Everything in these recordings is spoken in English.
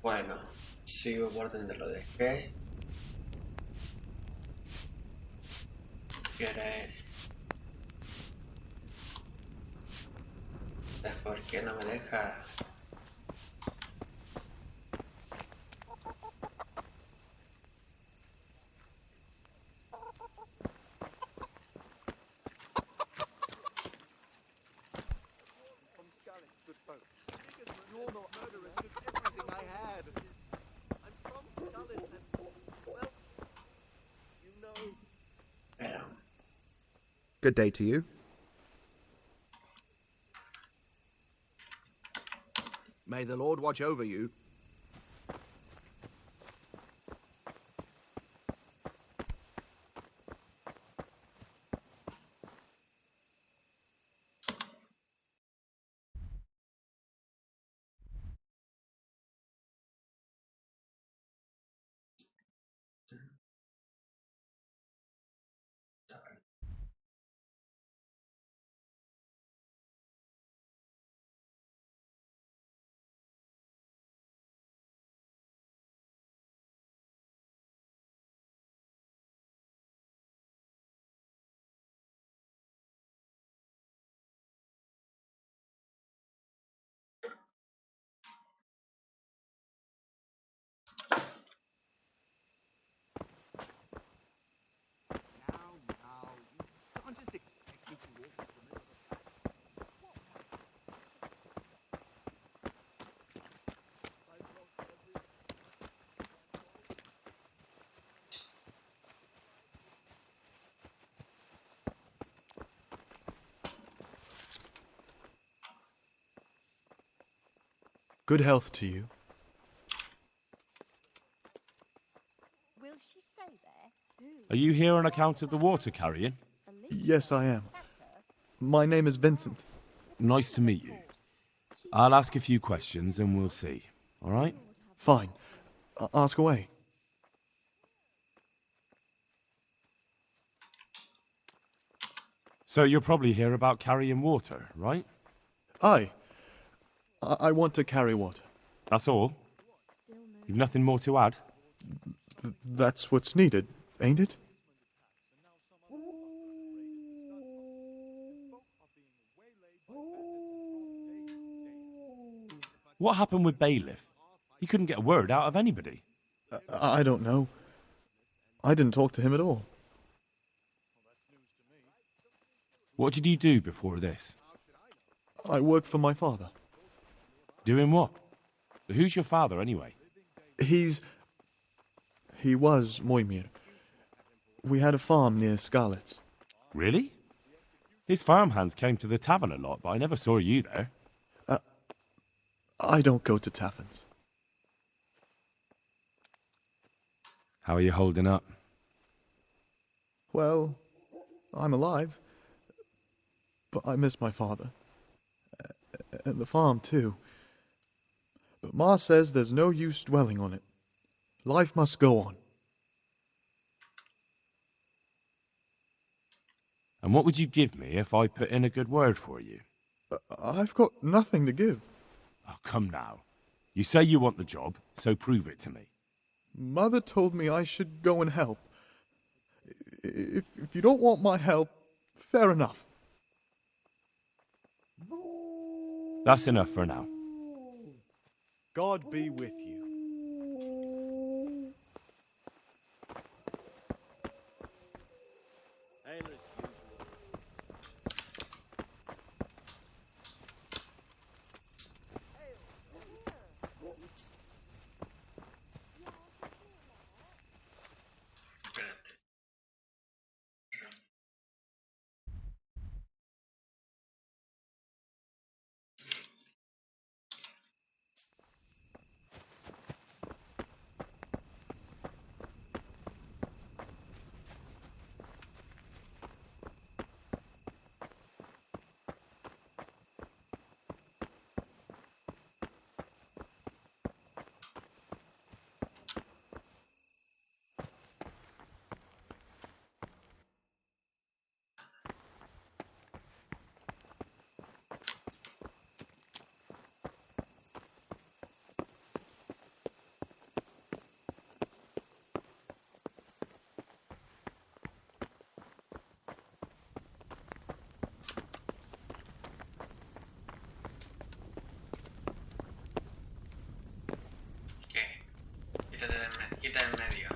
Bueno, sigo por donde lo dejé. ¿Quiere? ¿Por qué no me deja? Pero, Good day to you. May the Lord watch over you. Now, you can't just expect me to walk from it. Good health to you. Will she stay there? Are you here on account of the water carrying? Yes, I am. My name is Vincent. Nice to meet you. I'll ask a few questions and we'll see. All right? Fine. Ask away. So you're probably here about carrying water, right? Aye. I want to carry water. That's all? You've nothing more to add? That's what's needed, ain't it? What happened with Bailiff? He couldn't get a word out of anybody. I don't know. I didn't talk to him at all. What did you do before this? I work for my father. Doing what? Who's your father, anyway? He was Moimir. We had a farm near Scarlet's. Really? His farmhands came to the tavern a lot, but I never saw you there. I don't go to taverns. How are you holding up? Well, I'm alive. But I miss my father. And the farm, too. But Ma says there's no use dwelling on it. Life must go on. And what would you give me if I put in a good word for you? I've got nothing to give. Oh, come now. You say you want the job, so prove it to me. Mother told me I should go and help. If you don't want my help, fair enough. That's enough for now. God be with you. espérate.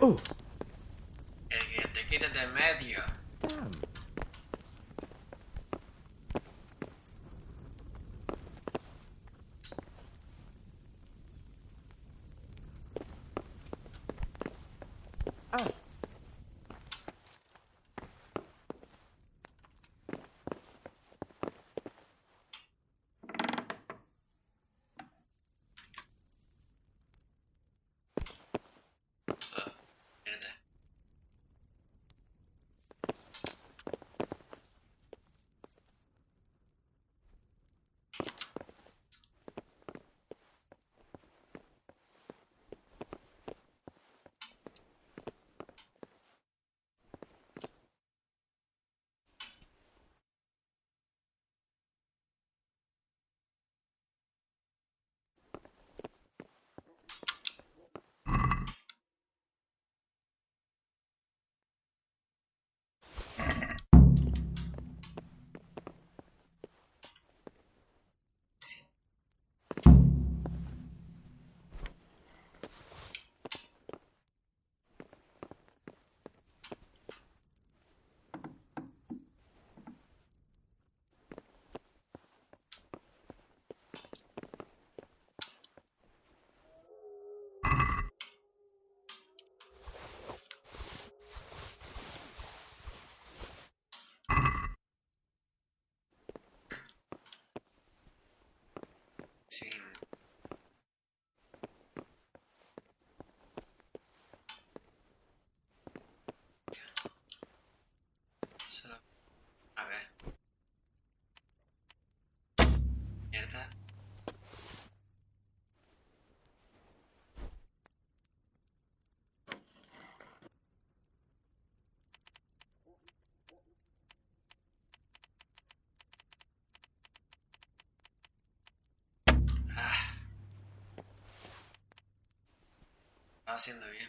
El que te quites del medio. Damn. Ah. Mierda. Sí. Sin. Solo. A ver. Mierda. Ah, estaba haciendo bien.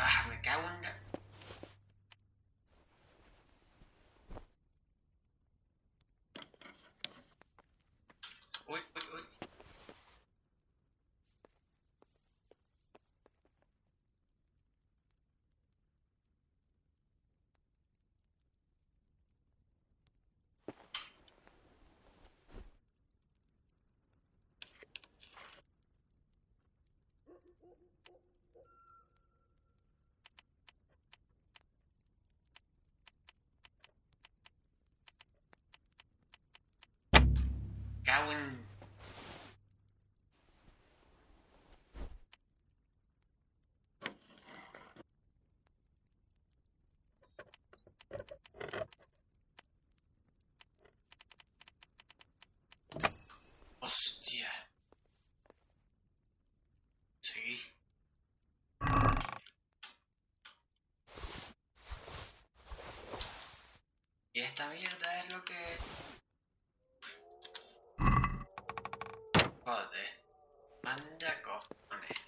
Ah, me cago en la... Uy, uy, uy. Cago en... Hostia. Sí. Y esta mierda es lo que... Joder. Manda cojones.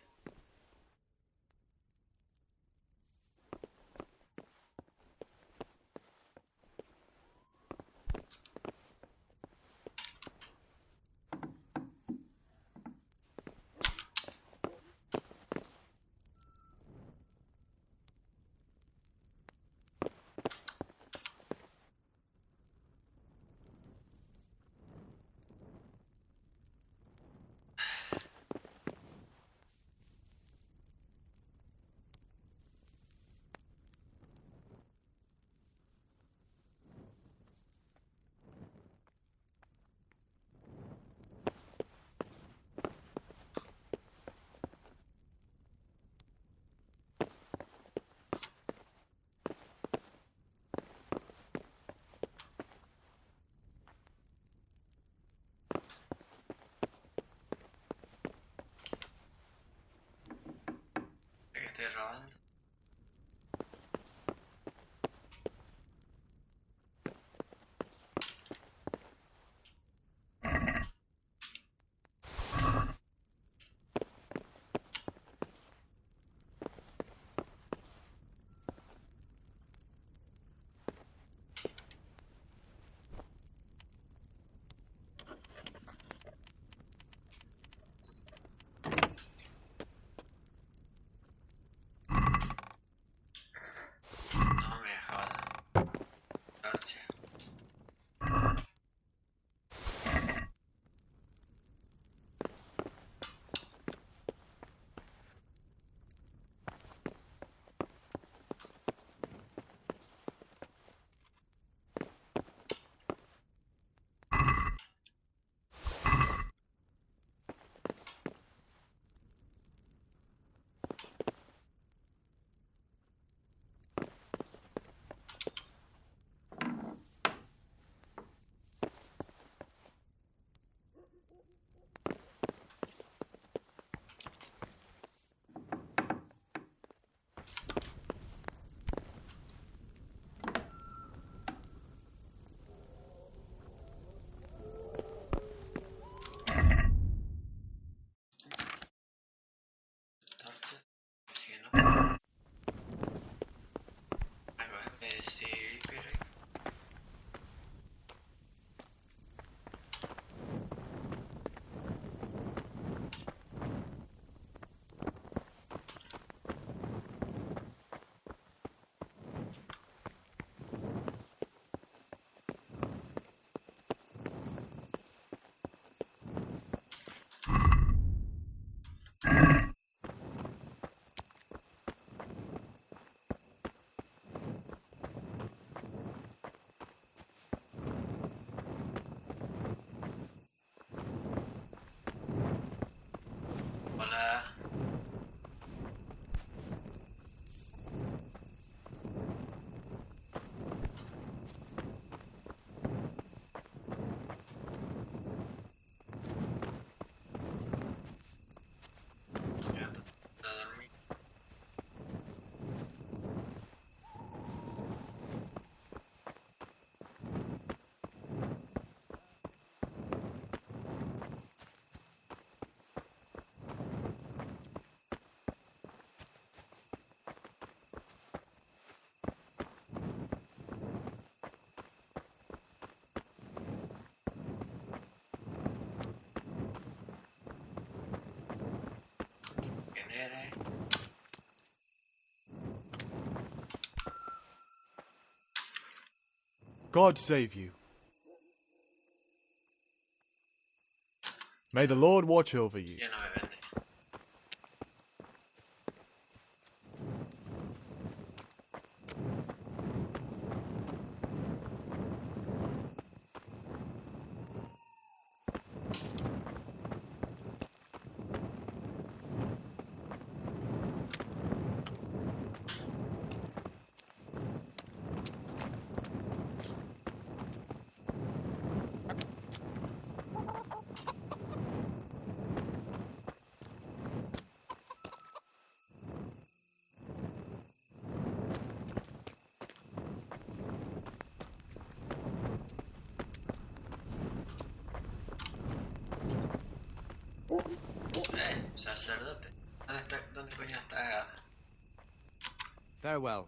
grabando. No me jodas. Torche. Torche. Sí, ¿no? Agora esse Reaper. Hola. Ya está dormir. ¿Quién eres? God save you. May the Lord watch over you. Ya no me vende. Sacerdote. ¿Dónde coño está? Farewell.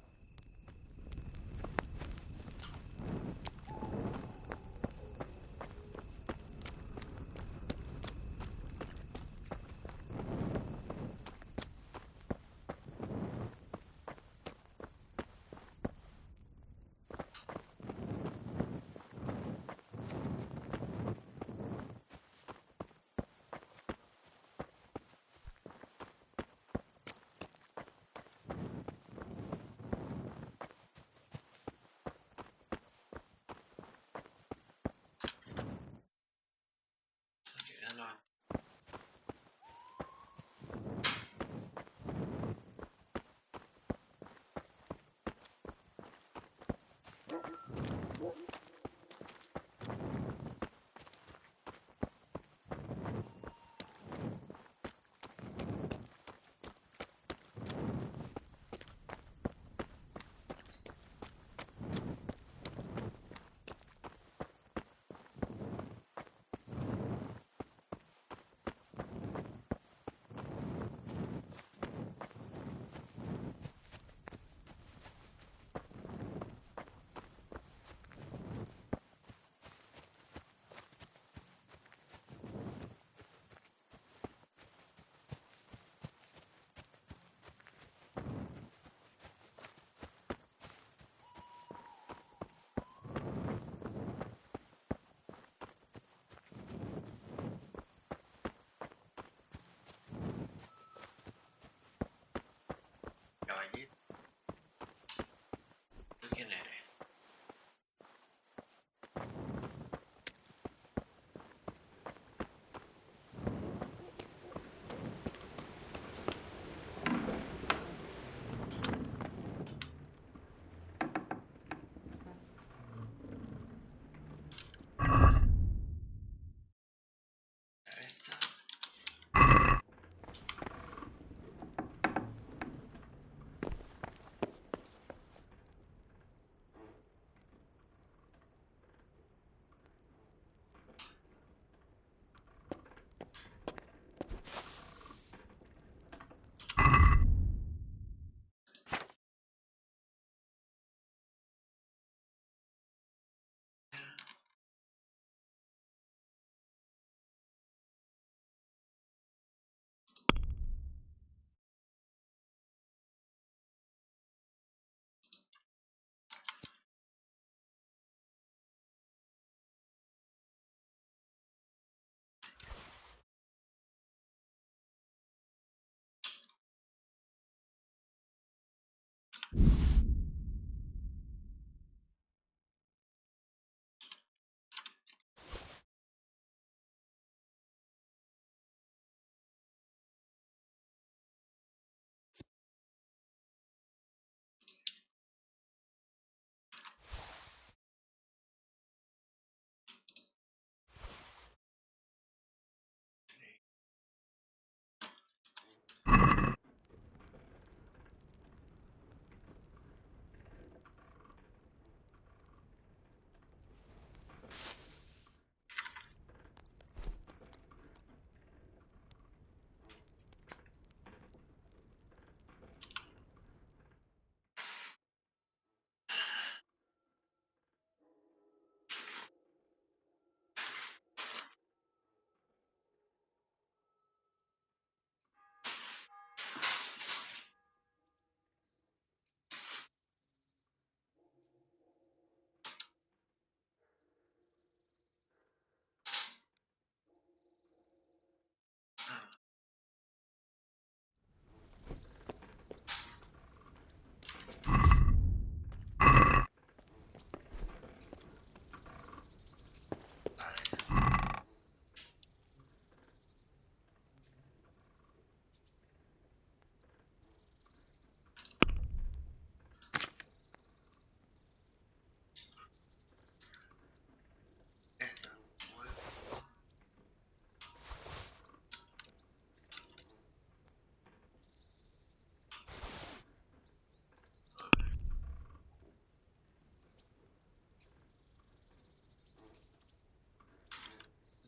Esto es un huevo.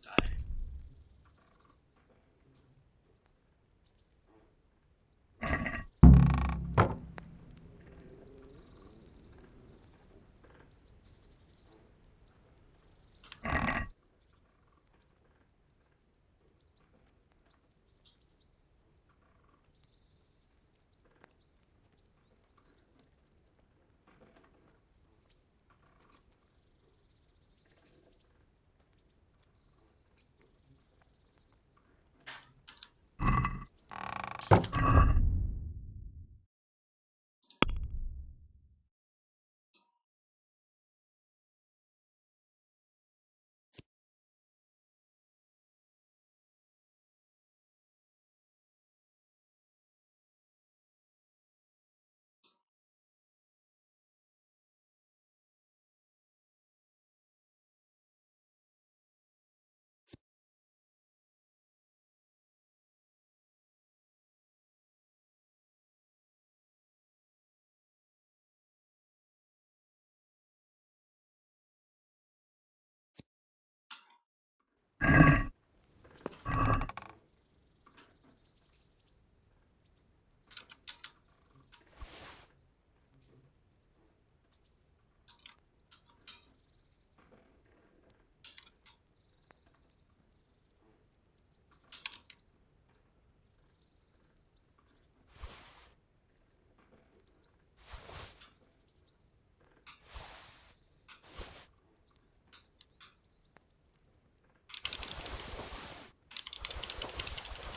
Dale.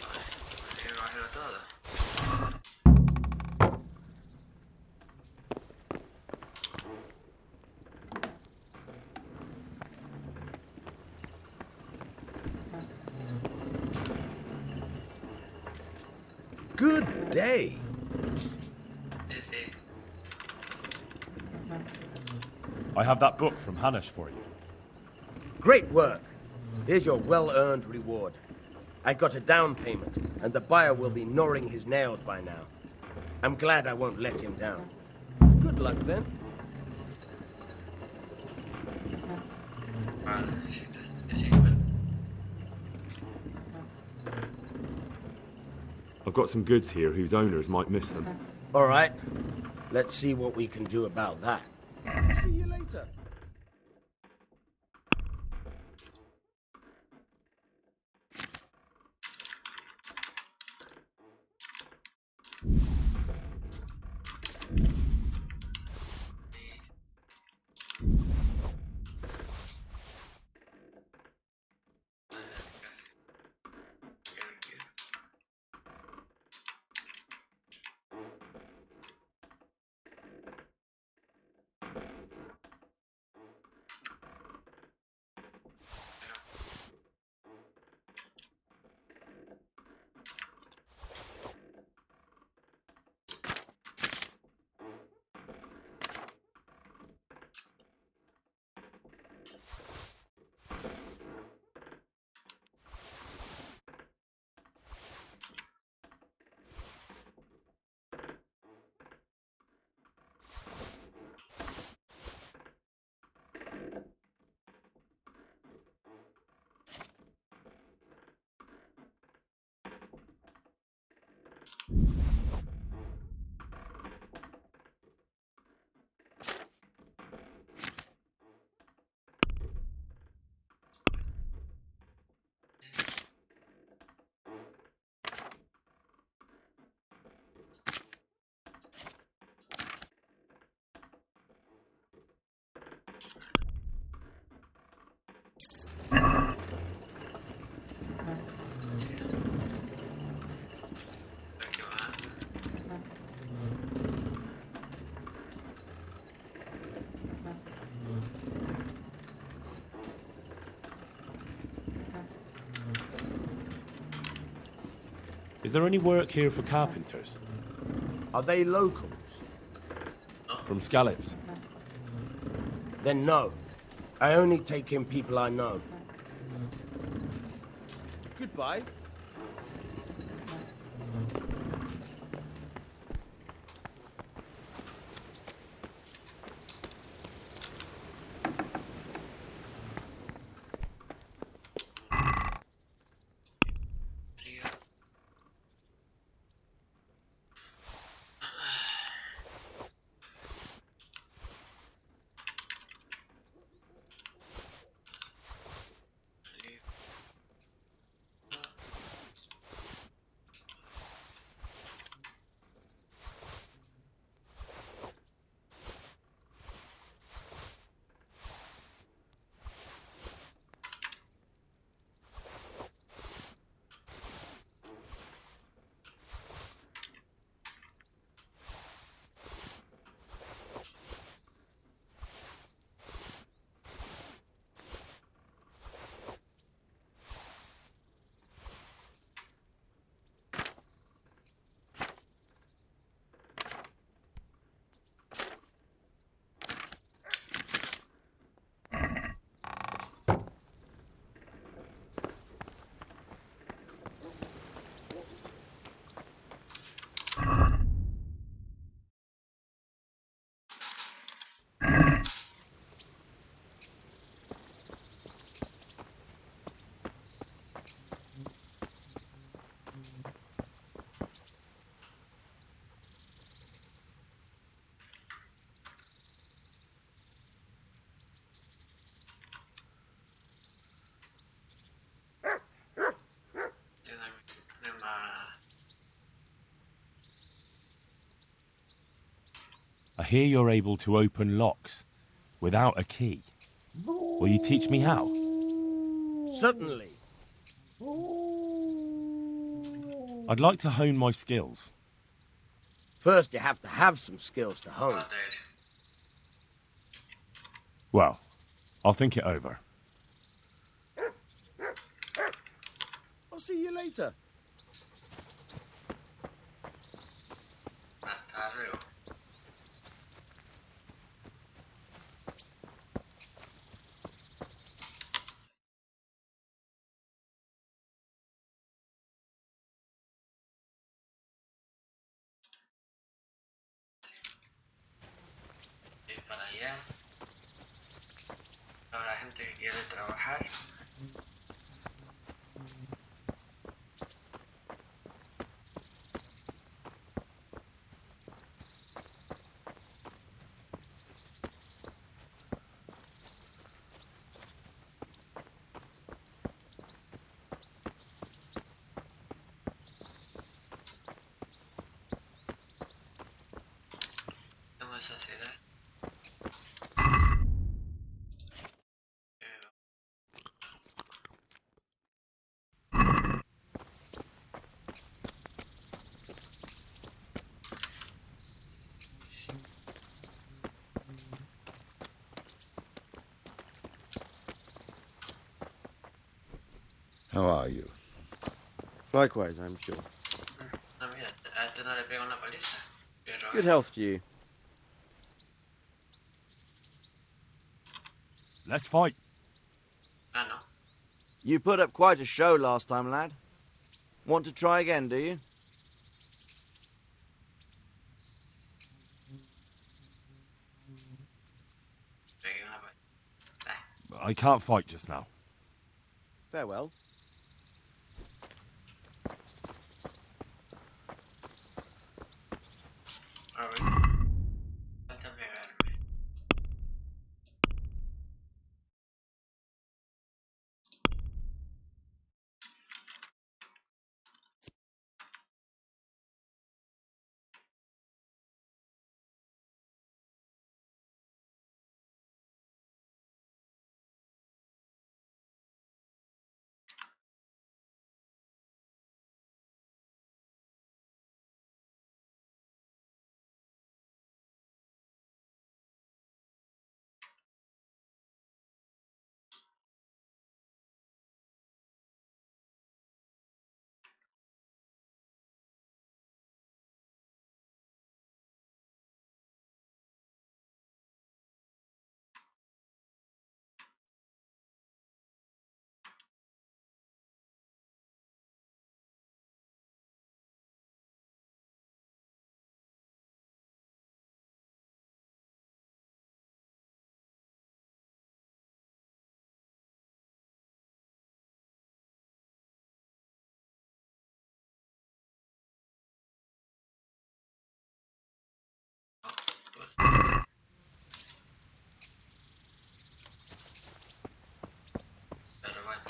Vale, bájalo todo. Good day. Sí, sí. I have that book from Hanish for you. Great work. Here's your well-earned reward. I got a down payment, and the buyer will be gnawing his nails by now. I'm glad I won't let him down. Good luck, then. Vale, sí, sí, pues. I've got some goods here whose owners might miss them. All right. Let's see what we can do about that. See you later. Casi. Que no quiero. Sí. Aquí va. Is there any work here for carpenters? Are they locals? From Skalitz? Then no. I only take in people I know. Goodbye. Frío. Feliz. I hear you're able to open locks without a key. Will you teach me how? Certainly. I'd like to hone my skills. First, you have to have some skills to hone. Joder. Well, I'll think it over. I'll see you later. Hasta luego. Ir para allá. Habrá gente que quiere trabajar. Tengo esa ciudad. How are you? Likewise, I'm sure. No, mira, a este no le pego una paliza. Pero Good health to you. Let's fight. Ah, no. You put up quite a show last time, lad. Want to try again, do you? Pegué una paliza. Ah, I can't fight just now. Farewell. A ver. Falta pegarme. Pero bueno.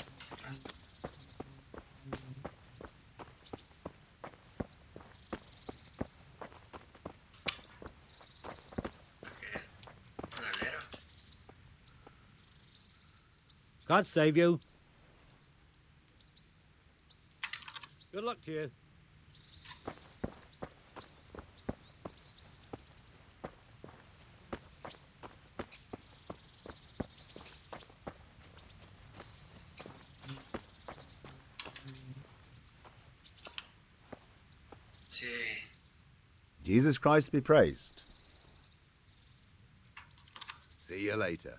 Un alero. God save you. Good luck to you. Sí. Jesus Christ be praised. See you later.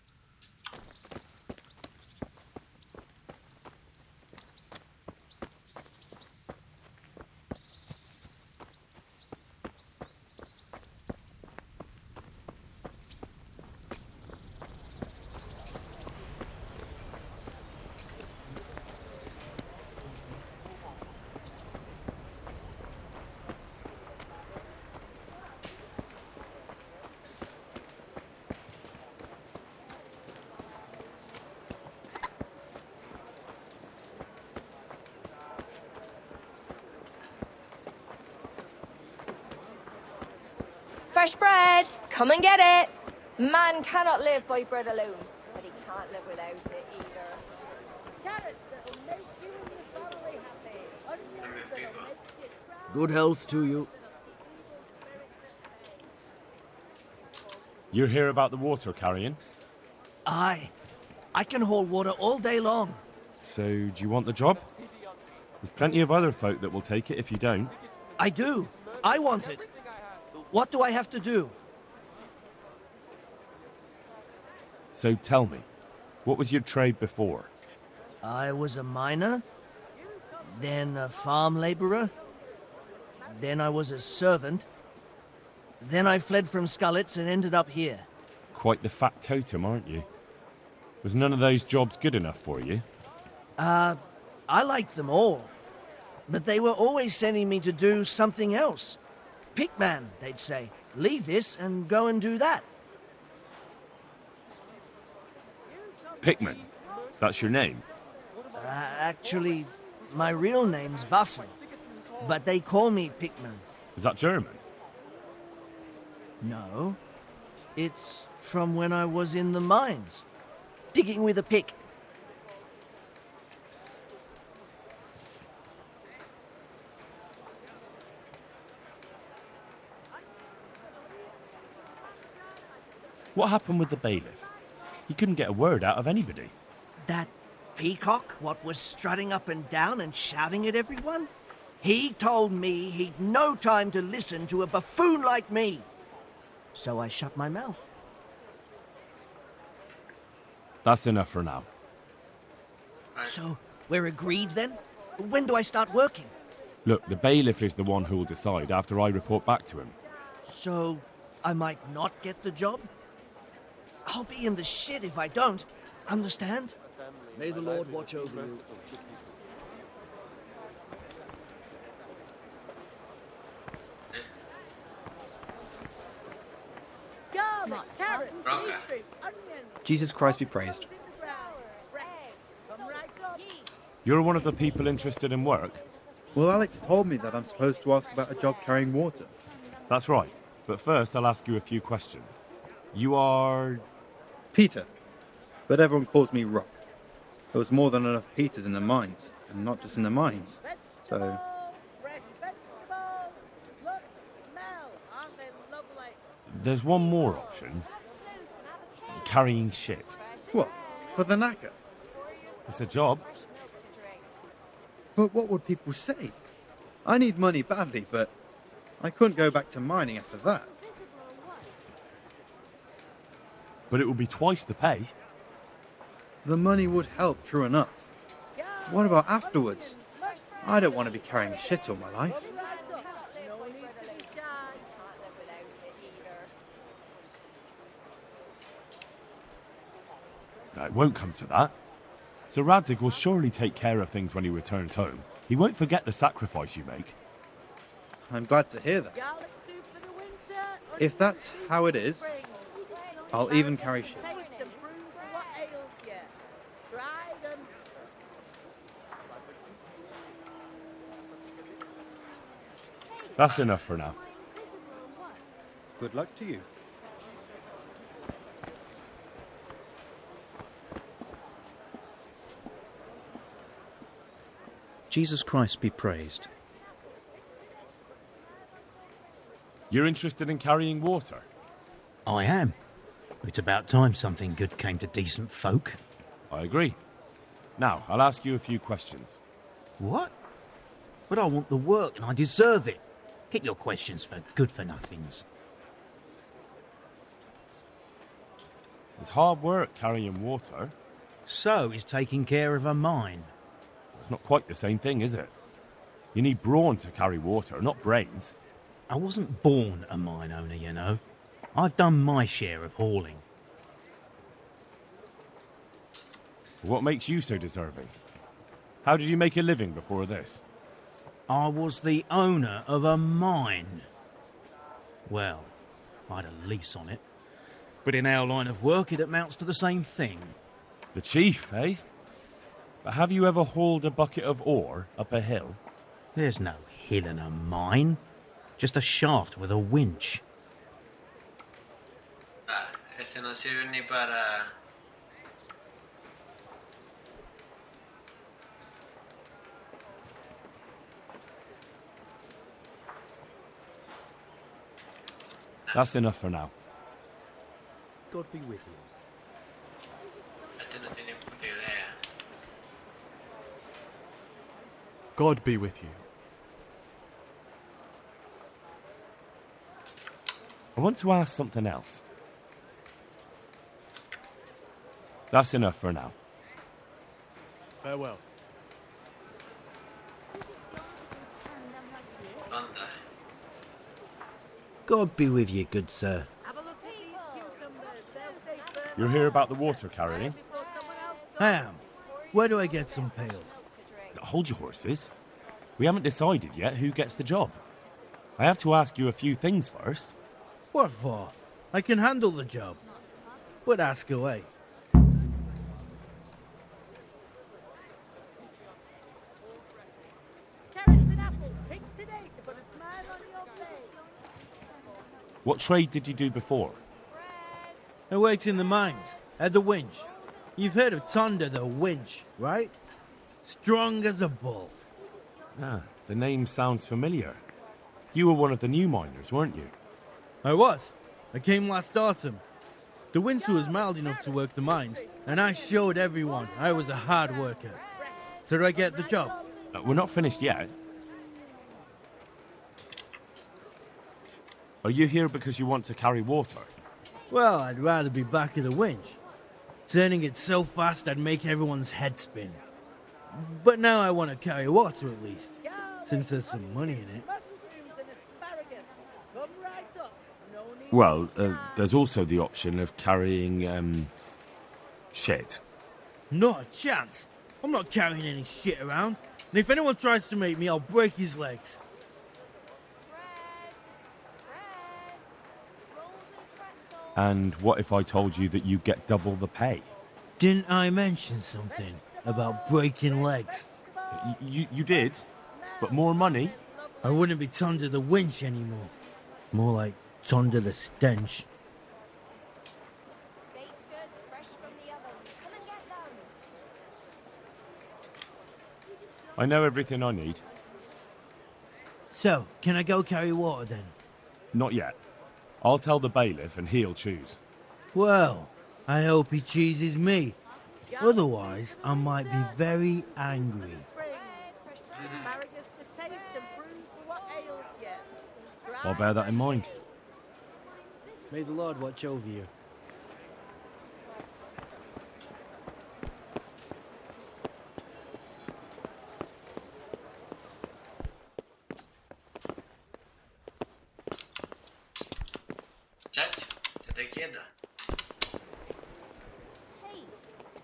Fresh bread! Come and get it! Man cannot live by bread alone, but he can't live without it either. Carrots that'll make you and your family happy. Onions that'll make you cry. Good health to you. You hear about the water carrying? Aye. I can haul water all day long. So, do you want the job? There's plenty of other folk that will take it if you don't. I do. I want it. What do I have to do? So tell me, what was your trade before? I was a miner, then a farm laborer, then I was a servant, then I fled from Scullets and ended up here. Quite the fat totem, aren't you? Was none of those jobs good enough for you? I liked them all, but they were always sending me to do something else. Pickman, they'd say. Leave this and go and do that. Pickman? That's your name? Actually, my real name's Vassal, but they call me Pickman. Is that German? No. It's from when I was in the mines, digging with a pick. What happened with the bailiff? He couldn't get a word out of anybody. That peacock, what was strutting up and down and shouting at everyone? He told me he'd no time to listen to a buffoon like me. So I shut my mouth. That's enough for now. So we're agreed then? When do I start working? Look, the bailiff is the one who'll decide after I report back to him. So I might not get the job? I'll be in the shit if I don't. Understand? May the Lord watch over you. Bronca. Jesus Christ be praised. You're one of the people interested in work? Well, Alex told me that I'm supposed to ask about a job carrying water. That's right. But first, I'll ask you a few questions. You are... Peter. But everyone calls me Rock. There was more than enough Peters in the mines, and not just in the mines. So... There's one more option. Carrying shit. What? For the knacker? It's a job. But what would people say? I need money badly, but I couldn't go back to mining after that. But it will be twice the pay. The money would help, true enough. What about afterwards? I don't want to be carrying shit all my life. It won't come to that. Sir Radzig will surely take care of things when he returns home. He won't forget the sacrifice you make. I'm glad to hear that. If that's how it is, I'll even carry shit. That's enough for now. Good luck to you. Jesus Christ be praised. You're interested in carrying water? I am. It's about time something good came to decent folk. I agree. Now, I'll ask you a few questions. What? But I want the work and I deserve it. Keep your questions for good-for-nothings. It's hard work carrying water. So is taking care of a mine. It's not quite the same thing, is it? You need brawn to carry water, not brains. I wasn't born a mine owner, you know. I've done my share of hauling. What makes you so deserving? How did you make a living before this? I was the owner of a mine. Well, I had a lease on it. But in our line of work, it amounts to the same thing. The chief, eh? But have you ever hauled a bucket of ore up a hill? There's no hill in a mine. Just a shaft with a winch. Este no sirve ni para... That's enough for now. God be with you. Este no tiene puta idea. God be with you. I want to ask something else. That's enough for now. Farewell. Anda. God be with you, good sir. You're here about the water carrying? I am. Where do I get some pails? Hold your horses. We haven't decided yet who gets the job. I have to ask you a few things first. What for? I can handle the job. But ask away. What trade did you do before? I worked in the mines, at the winch. You've heard of Thunder the winch, right? Strong as a bull. Ah, the name sounds familiar. You were one of the new miners, weren't you? I was. I came last autumn. The winter was mild enough to work the mines, and I showed everyone I was a hard worker. So did I get the job? We're not finished yet. Are you here because you want to carry water? Well, I'd rather be back at the winch. Turning it so fast I'd make everyone's head spin. But now I want to carry water at least, since there's some money in it. Well, there's also the option of carrying, shit. Not a chance. I'm not carrying any shit around. And if anyone tries to make me, I'll break his legs. And what if I told you that you get double the pay? Didn't I mention something about breaking legs? You did? But more money? I wouldn't be under the winch anymore. More like under the stench. I know everything I need. So, can I go carry water then? Not yet. I'll tell the bailiff and he'll choose. Well, I hope he chooses me. Otherwise, I might be very angry. I'll bear that in mind. May the Lord watch over you. Chat, se te queda.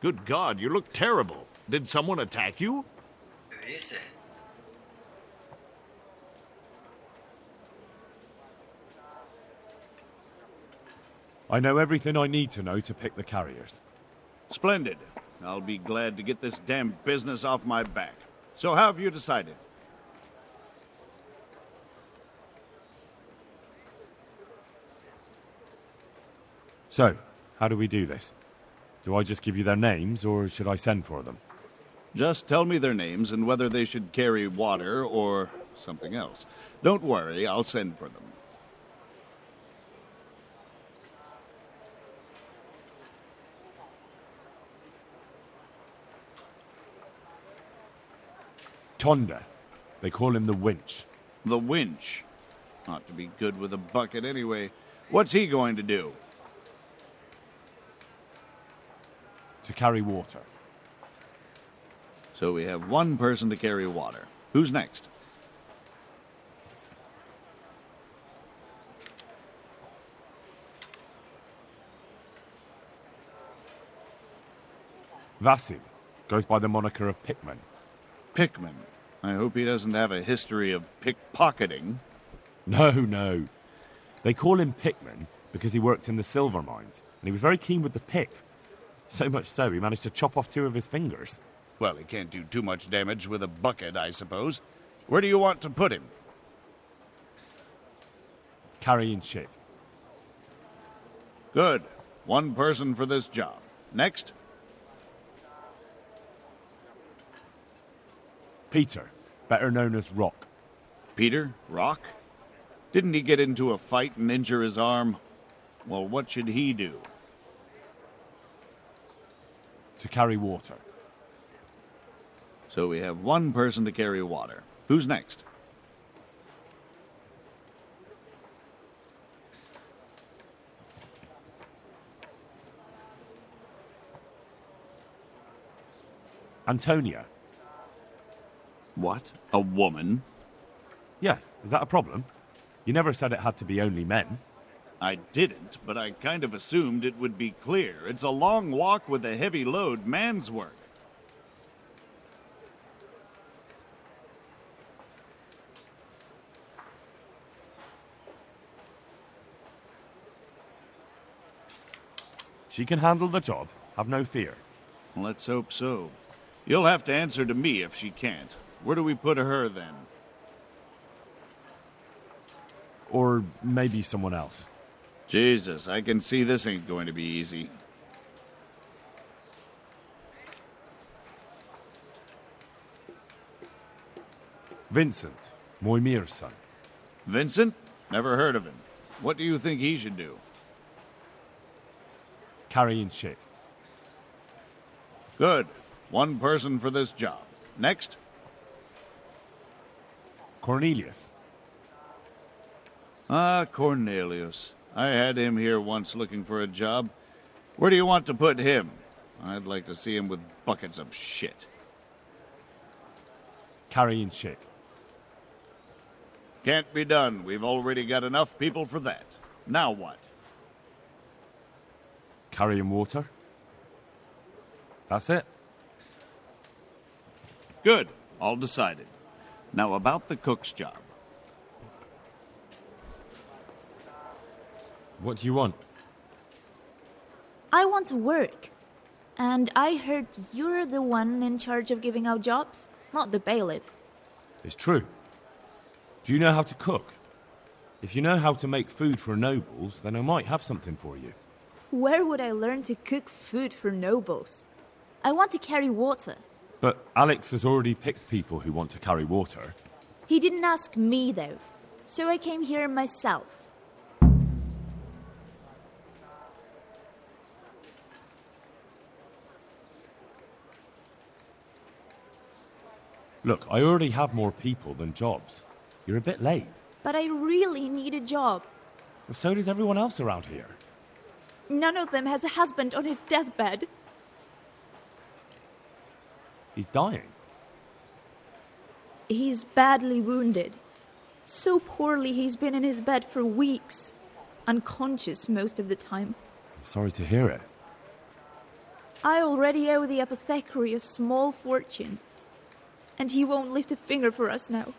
Good God, you look terrible. Did someone attack you? ¿Qué dice? I know everything I need to know to pick the carriers. Splendid. I'll be glad to get this damn business off my back. So how have you decided? So, how do we do this? Do I just give you their names, or should I send for them? Just tell me their names and whether they should carry water or something else. Don't worry, I'll send for them. Tonda. They call him the Winch. The Winch? Ought to be good with a bucket anyway. What's he going to do? To carry water. So we have one person to carry water. Who's next? Vasil. Goes by the moniker of Pickman. Pickman. I hope he doesn't have a history of pickpocketing. No. They call him Pickman because he worked in the silver mines, and he was very keen with the pick. So much so, he managed to chop off 2 of his fingers. Well, he can't do too much damage with a bucket, I suppose. Where do you want to put him? Carrying shit. Good. One person for this job. Next? Peter, better known as Rock. Peter? Rock? Didn't he get into a fight and injure his arm? Well, what should he do? To carry water. So we have one person to carry water. Who's next? Antonia. What? A woman? Yeah, is that a problem? You never said it had to be only men. I didn't, but I kind of assumed it would be clear. It's a long walk with a heavy load, man's work. She can handle the job, have no fear. Let's hope so. You'll have to answer to me if she can't. Where do we put her then? Or maybe someone else. Jesus, I can see this ain't going to be easy. Vincent, Moimir's son. Vincent? Never heard of him. What do you think he should do? Carrying shit. Good. One person for this job. Next? Cornelius. Ah, Cornelius. I had him here once looking for a job. Where do you want to put him? I'd like to see him with buckets of shit. Carrying shit. Can't be done. We've already got enough people for that. Now what? Carrying water. That's it. Good. All decided. Now about the cook's job. What do you want? I want to work. And I heard you're the one in charge of giving out jobs, not the bailiff. It's true. Do you know how to cook? If you know how to make food for nobles, then I might have something for you. Where would I learn to cook food for nobles? I want to carry water. But Alex has already picked people who want to carry water. He didn't ask me, though, so I came here myself. Look, I already have more people than jobs. You're a bit late. But I really need a job. Well, so does everyone else around here. None of them has a husband on his deathbed. He's dying. He's badly wounded. So poorly he's been in his bed for weeks. Unconscious most of the time. I'm sorry to hear it. I already owe the apothecary a small fortune. And he won't lift a finger for us now.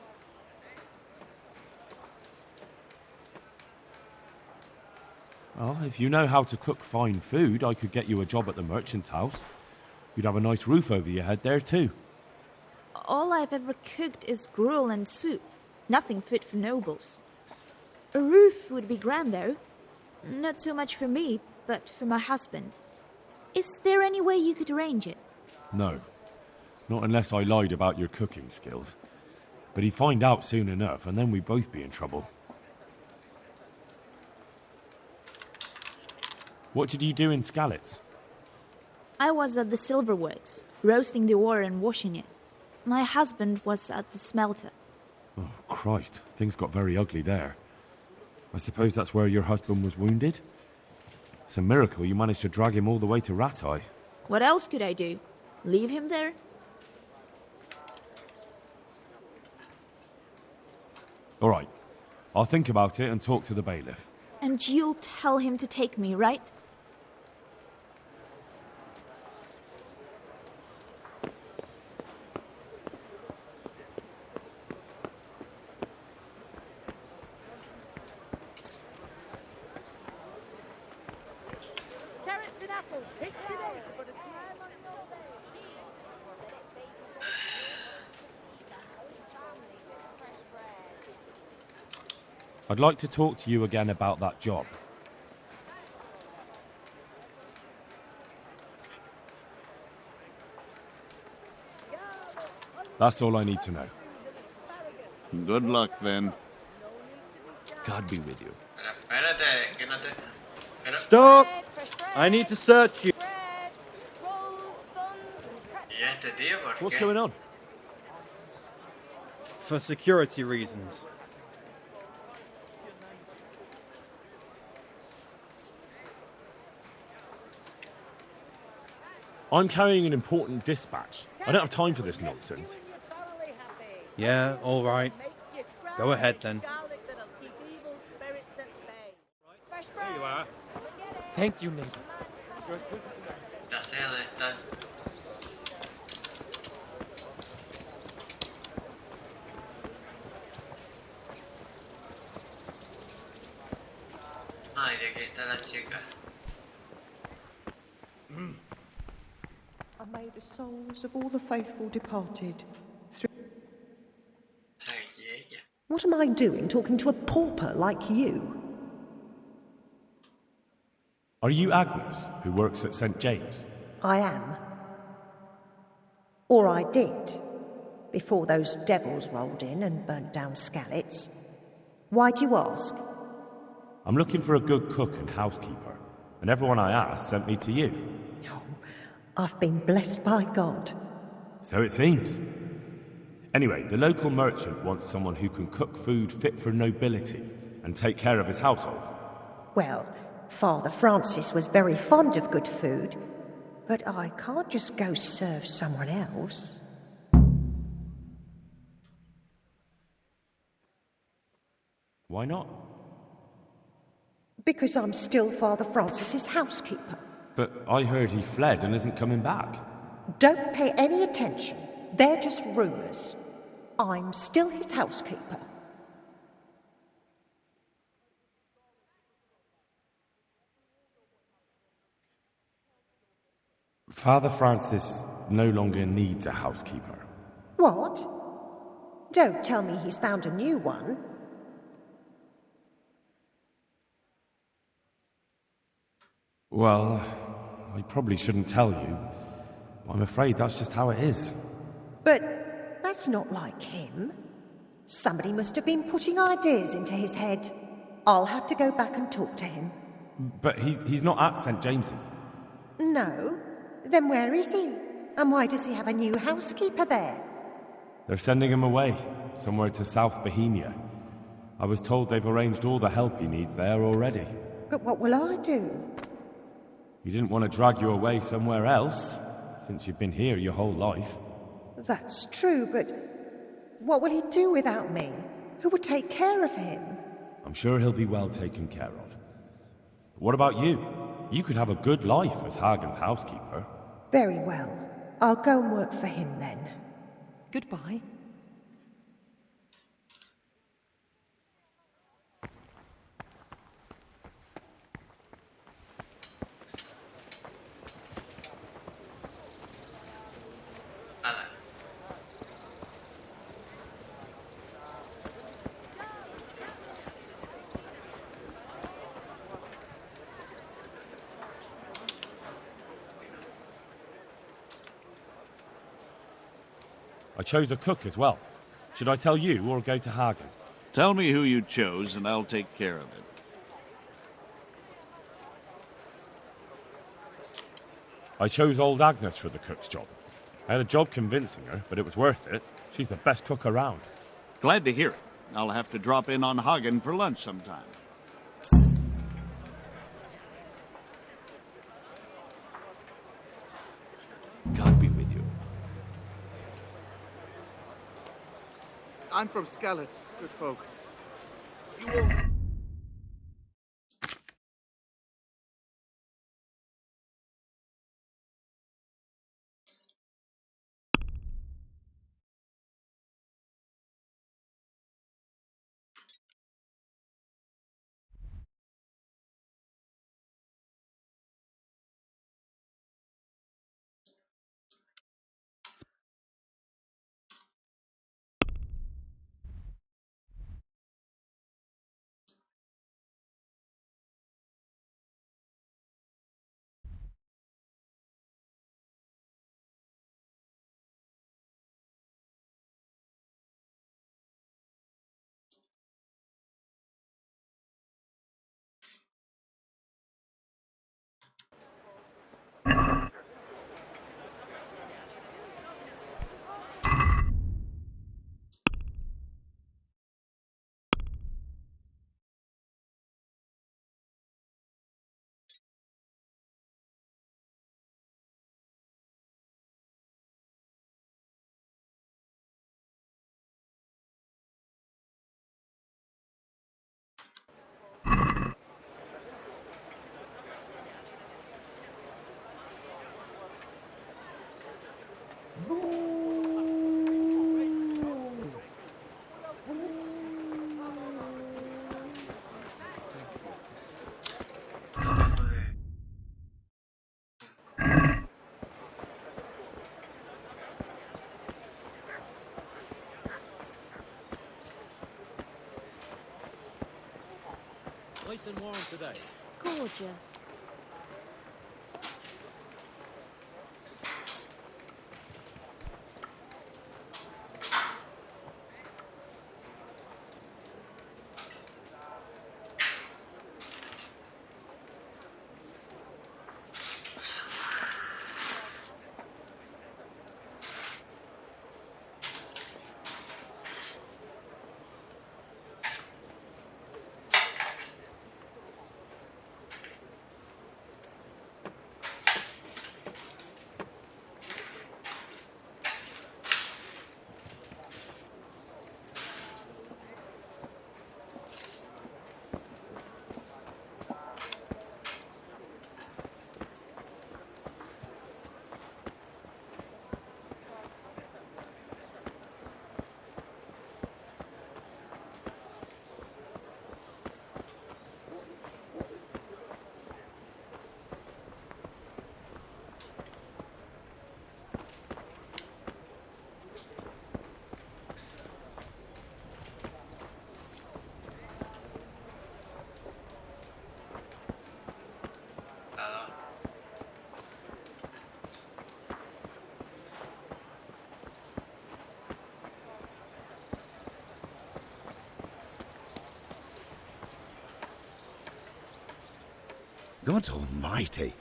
Well, if you know how to cook fine food, I could get you a job at the merchant's house. You'd have a nice roof over your head there, too. All I've ever cooked is gruel and soup. Nothing fit for nobles. A roof would be grand, though. Not so much for me, but for my husband. Is there any way you could arrange it? No. Not unless I lied about your cooking skills. But he'd find out soon enough, and then we'd both be in trouble. What did you do in Skalitz? I was at the silverworks, roasting the ore and washing it. My husband was at the smelter. Oh, Christ. Things got very ugly there. I suppose that's where your husband was wounded? It's a miracle you managed to drag him all the way to Rattay. What else could I do? Leave him there? All right. I'll think about it and talk to the bailiff. And you'll tell him to take me, right? I'd like to talk to you again about that job. That's all I need to know. Good luck, then. God be with you. Espérate, que no te... Stop! I need to search you. ¿Y este tío por qué? What's going on? For security reasons. I'm carrying an important dispatch. I don't have time for this nonsense. Yeah, all right. Go ahead, then. There you are. Thank you, neighbor. Ya sé dónde están. Ay, de aquí está la chica. I made the souls of all the faithful departed. What am I doing talking to a pauper like you? Are you Agnes, who works at St. James? I am. Or I did, before those devils rolled in and burnt down Skalitz. Why do you ask? I'm looking for a good cook and housekeeper, and everyone I asked sent me to you. I've been blessed by God. So it seems. Anyway, the local merchant wants someone who can cook food fit for nobility and take care of his household. Well, Father Francis was very fond of good food, but I can't just go serve someone else. Why not? Because I'm still Father Francis's housekeeper. But I heard he fled and isn't coming back. Don't pay any attention. They're just rumours. I'm still his housekeeper. Father Francis no longer needs a housekeeper. What? Don't tell me he's found a new one. Well, I probably shouldn't tell you, but I'm afraid that's just how it is. But that's not like him. Somebody must have been putting ideas into his head. I'll have to go back and talk to him. But he's not at St. James's. No? Then where is he? And why does he have a new housekeeper there? They're sending him away, somewhere to South Bohemia. I was told they've arranged all the help he needs there already. But what will I do? You didn't want to drag you away somewhere else, since you've been here your whole life. That's true, but what will he do without me? Who would take care of him? I'm sure he'll be well taken care of. But what about you? You could have a good life as Hagen's housekeeper. Very well. I'll go and work for him then. Goodbye. I chose a cook as well. Should I tell you or go to Hagen? Tell me who you chose and I'll take care of it. I chose old Agnes for the cook's job. I had a job convincing her, but it was worth it. She's the best cook around. Glad to hear it. I'll have to drop in on Hagen for lunch sometime. God be with you. I'm from Skalitz, good folk. You will... Nice and warm today. Gorgeous. God almighty.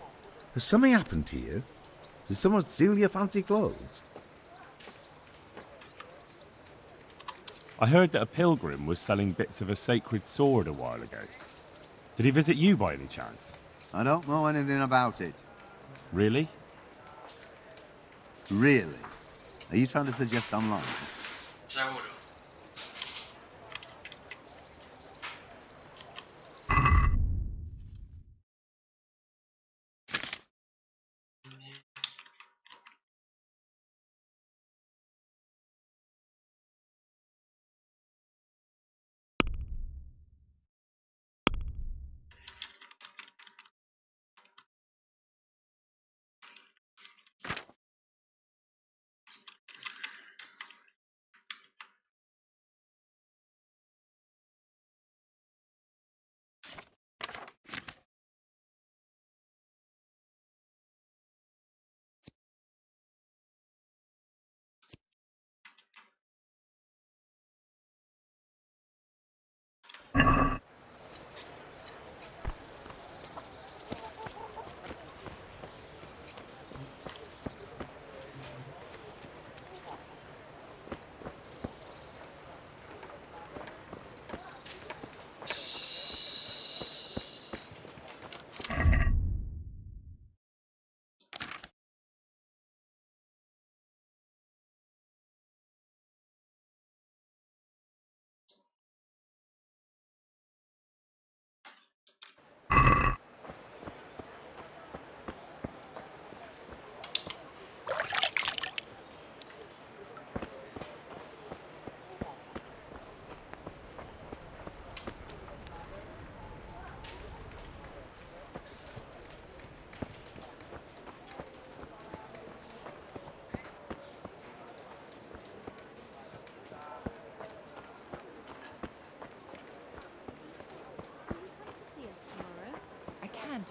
Has something happened to you? Did someone steal your fancy clothes? I heard that a pilgrim was selling bits of a sacred sword a while ago. Did he visit you by any chance? I don't know anything about it. Really? Really? Are you trying to suggest I'm lying? Seguro.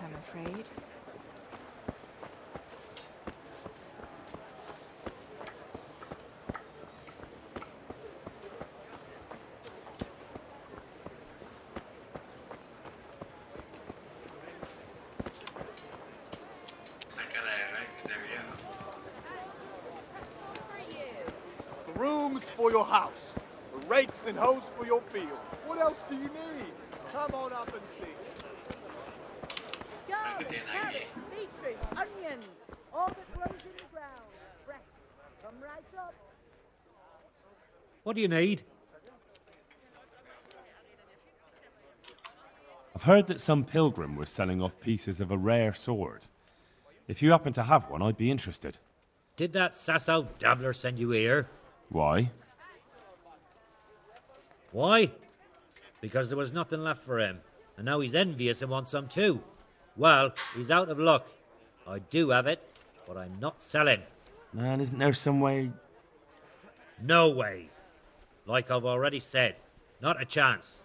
I'm afraid. The rooms for your house, the rakes and hoes for your field. What else do you need? Come on up and see. Carrots, beetroot, onions, all that grows in the ground. Fresh. Come right up. What do you need? I've heard that some pilgrim was selling off pieces of a rare sword. If you happen to have one, I'd be interested. Did that Sasso dabbler send you here? Why? Why? Because there was nothing left for him, and now he's envious and wants some too. Well, he's out of luck. I do have it, but I'm not selling. Man, isn't there some way? No way. Like I've already said, not a chance.